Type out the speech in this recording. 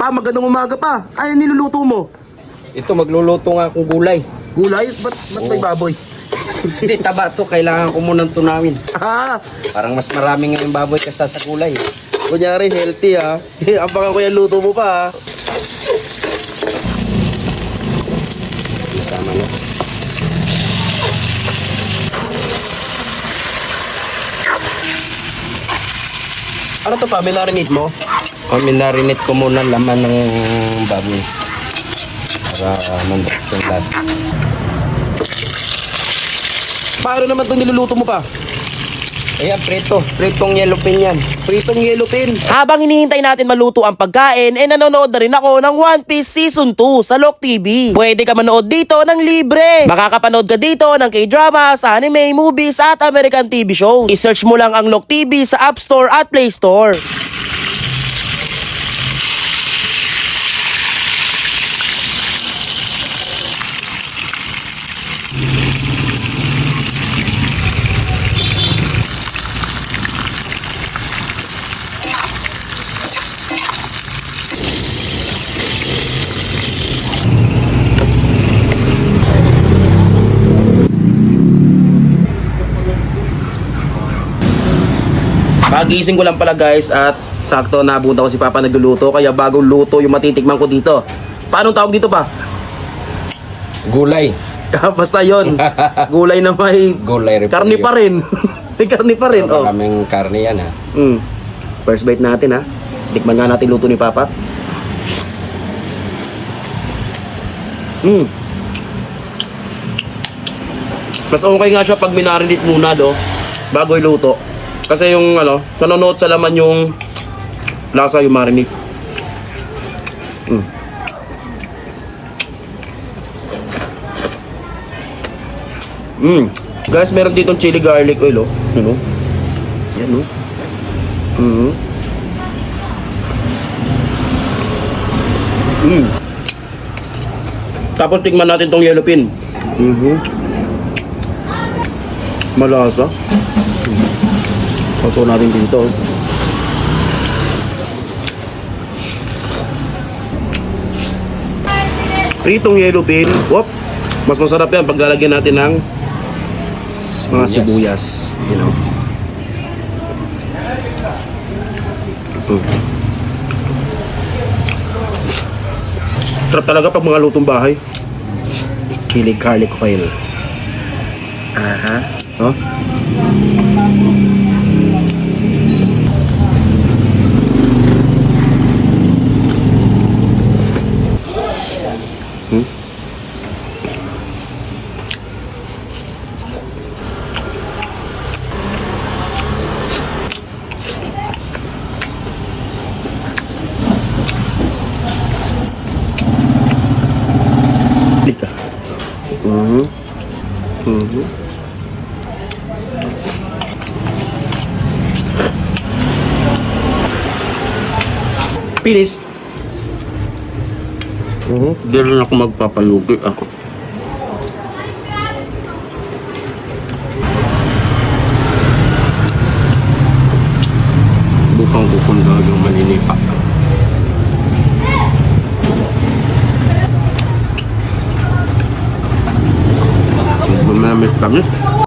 Pa, magandang umaga pa. Ay, niluluto mo? Ito, magluluto nga akong gulay. Gulay? Ba't may baboy? Hindi, taba to. Kailangan ko munang tunawin. Ah, Parang mas marami nga yung baboy kaysa sa gulay. kunyari healthy ha. Ampangan ko yung luto mo pa ha. Masama na. Ano to pa? May marinate mo? O, minarinate ko muna laman ng baboy. Para mandok yung lasa. Paano naman itong niluluto mo pa? Ayan, preto. Pretong yellow pin yan. Pritong yellow pin. Habang hinihintay natin maluto ang pagkain, nanonood na rin ako ng One Piece Season 2 sa Lock TV. Pwede ka manood dito ng libre. Makakapanood ka dito ng K-dramas, anime, movies at American TV shows. I-search mo lang ang Lock TV sa App Store at Play Store. Pagising ko lang pala guys at sakto nabunta ko si Papa nagluluto kaya bagong luto yung matitikman ko dito. Paano tawag dito pa? Gulay. Basta yon. Gulay na may Gulay rin. karni pa rin. May karni pa rin. Oh. Maraming karne yan ha. First bite natin ha. Tikman nga natin luto ni Papa. Mas okay nga siya pag minarinate muna do bago iluto. Kasi yung ano, nanonood sa laman yung lasa yung marinate. Guys, meron ditong chili garlic oil, oh. Ano? Yan, oh. Tapos tikman natin tong yellow pin. Malasa. Paso natin dito. Pritong yellow pin. Whoop. Mas masarap yan pag lalagyan natin ng mga sibuyas. You know. Sarap talaga pag mga lutong bahay. Chili garlic oil. Aha. Oh. Dito. Finish. Hindi rin ako magpapalugi ako. Bukang bukong yung maninipa. Bumamis tamis.